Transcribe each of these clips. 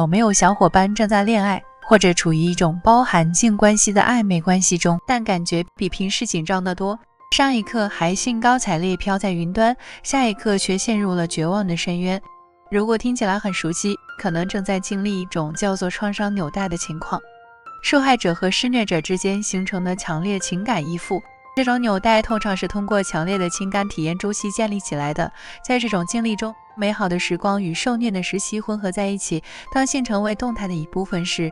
有没有小伙伴正在恋爱，或者处于一种包含性关系的暧昧关系中，但感觉比平时紧张得多。上一刻还兴高采烈飘在云端，下一刻却陷入了绝望的深渊。如果听起来很熟悉，可能正在经历一种叫做创伤纽带的情况。受害者和施虐者之间形成的强烈情感依附，这种纽带通常是通过强烈的情感体验周期建立起来的。在这种经历中，美好的时光与受虐的时期混合在一起，当性成为动态的一部分时，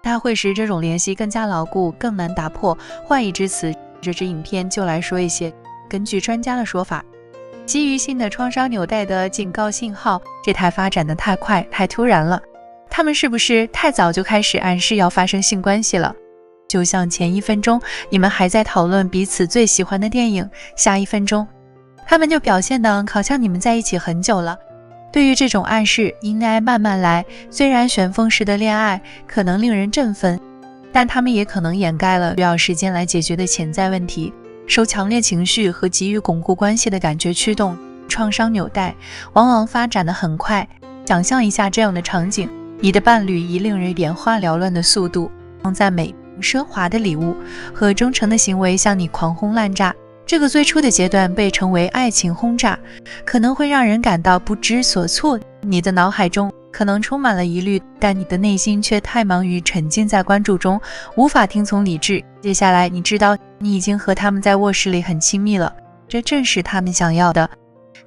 它会使这种联系更加牢固，更难打破。换一之词，这支影片就来说一些根据专家的说法，基于性的创伤纽带的警告信号，这发展的太快太突然了。他们是不是太早就开始暗示要发生性关系了？就像前1分钟你们还在讨论彼此最喜欢的电影，下1分钟他们就表现得好像你们在一起很久了。对于这种暗示，应该慢慢来。虽然旋风式的恋爱可能令人振奋，但他们也可能掩盖了需要时间来解决的潜在问题。受强烈情绪和急于巩固关系的感觉驱动，创伤纽带往往发展得很快。想象一下这样的场景，你的伴侣以令人眼花缭乱的速度，赞美、奢华的礼物和忠诚的行为向你狂轰滥炸。这个最初的阶段被称为爱情轰炸，可能会让人感到不知所措。你的脑海中可能充满了疑虑，但你的内心却太忙于沉浸在关注中，无法听从理智。接下来你知道你已经和他们在卧室里很亲密了，这正是他们想要的。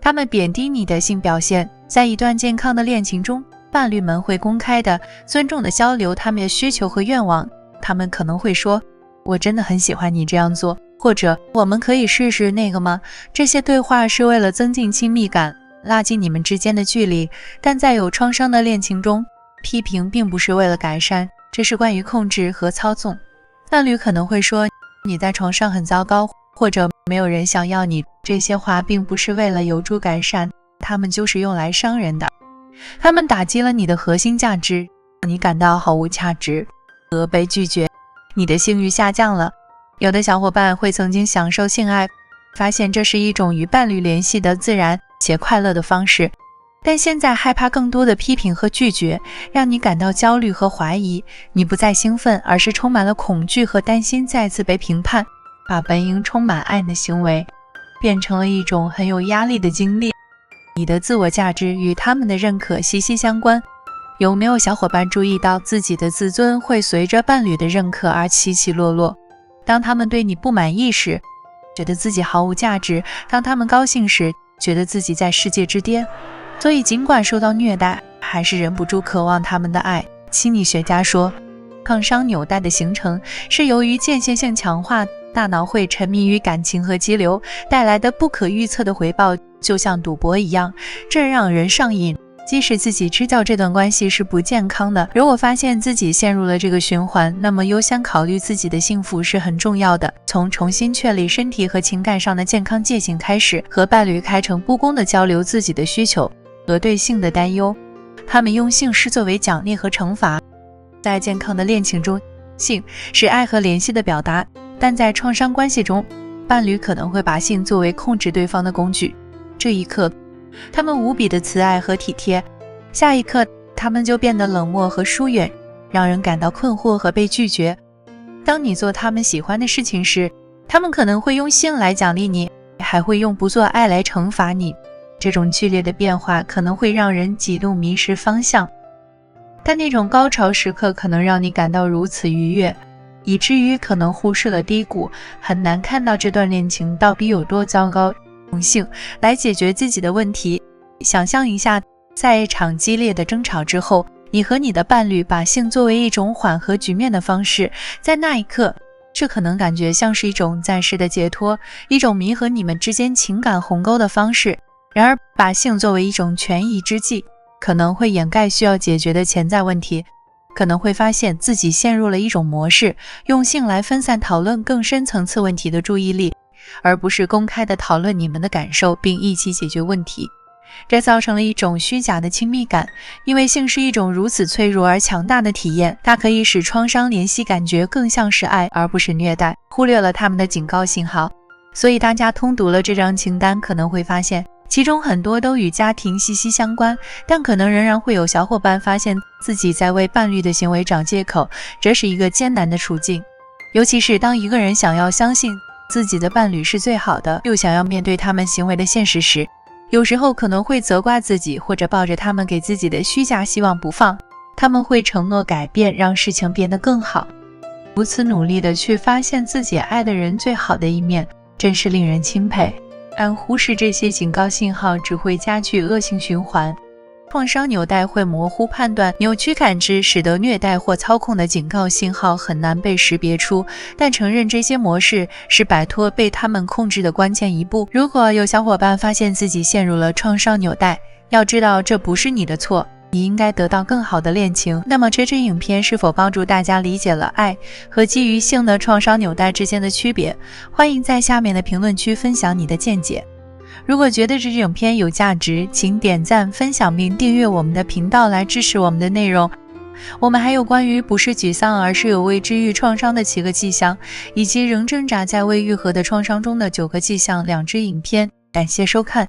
他们贬低你的性表现。在一段健康的恋情中，伴侣们会公开的、尊重的交流他们的需求和愿望。他们可能会说，我真的很喜欢你这样做，或者我们可以试试那个吗？这些对话是为了增进亲密感，拉近你们之间的距离。但在有创伤的恋情中，批评并不是为了改善，这是关于控制和操纵。伴侣可能会说，你在床上很糟糕，或者没有人想要你。这些话并不是为了有助改善，他们就是用来伤人的。他们打击了你的核心价值，你感到毫无价值和被拒绝，你的性欲下降了。有的小伙伴会曾经享受性爱，发现这是一种与伴侣联系的自然且快乐的方式，但现在害怕更多的批评和拒绝，让你感到焦虑和怀疑。你不再兴奋，而是充满了恐惧和担心再次被评判，把本应充满爱的行为变成了一种很有压力的经历。你的自我价值与他们的认可息息相关。有没有小伙伴注意到自己的自尊会随着伴侣的认可而起起落落？当他们对你不满意时，觉得自己毫无价值；当他们高兴时，觉得自己在世界之巅。所以尽管受到虐待，还是忍不住渴望他们的爱。心理学家说，创伤纽带的形成是由于间歇性强化，大脑会沉迷于感情和激流带来的不可预测的回报，就像赌博一样，这让人上瘾。即使自己知道这段关系是不健康的，如果发现自己陷入了这个循环，那么优先考虑自己的幸福是很重要的。从重新确立身体和情感上的健康界限开始，和伴侣开诚布公地交流自己的需求和对性的担忧。他们用性视作为奖励和惩罚。在健康的恋情中，性是爱和联系的表达，但在创伤关系中，伴侣可能会把性作为控制对方的工具。这一刻他们无比的慈爱和体贴，下一刻他们就变得冷漠和疏远，让人感到困惑和被拒绝。当你做他们喜欢的事情时，他们可能会用性来奖励你，还会用不做爱来惩罚你。这种剧烈的变化可能会让人几度迷失方向，但那种高潮时刻可能让你感到如此愉悦，以至于可能忽视了低谷，很难看到这段恋情到底有多糟糕。用性来解决自己的问题。想象一下，在一场激烈的争吵之后，你和你的伴侣把性作为一种缓和局面的方式，在那一刻，这可能感觉像是一种暂时的解脱，一种弥合你们之间情感鸿沟的方式。然而，把性作为一种权宜之计，可能会掩盖需要解决的潜在问题，可能会发现自己陷入了一种模式，用性来分散讨论更深层次问题的注意力，而不是公开地讨论你们的感受并一起解决问题。这造成了一种虚假的亲密感，因为性是一种如此脆弱而强大的体验，它可以使创伤联系感觉更像是爱而不是虐待，忽略了他们的警告信号。所以大家通读了这张清单，可能会发现其中很多都与家庭息息相关，但可能仍然会有小伙伴发现自己在为伴侣的行为找借口，这是一个艰难的处境。尤其是当一个人想要相信自己的伴侣是最好的，又想要面对他们行为的现实时，有时候可能会责怪自己，或者抱着他们给自己的虚假希望不放。他们会承诺改变，让事情变得更好，如此努力地去发现自己爱的人最好的一面，真是令人钦佩。但忽视这些警告信号只会加剧恶性循环。创伤纽带会模糊判断，扭曲感知，使得虐待或操控的警告信号很难被识别出，但承认这些模式是摆脱被他们控制的关键一步。如果有小伙伴发现自己陷入了创伤纽带，要知道这不是你的错，你应该得到更好的恋情。那么这支影片是否帮助大家理解了爱和基于性的创伤纽带之间的区别？欢迎在下面的评论区分享你的见解。如果觉得这支影片有价值，请点赞、分享并订阅我们的频道来支持我们的内容。我们还有关于不是沮丧而是有为治愈创伤的7个迹象，以及仍挣扎在未愈合的创伤中的9个迹象2支影片。感谢收看。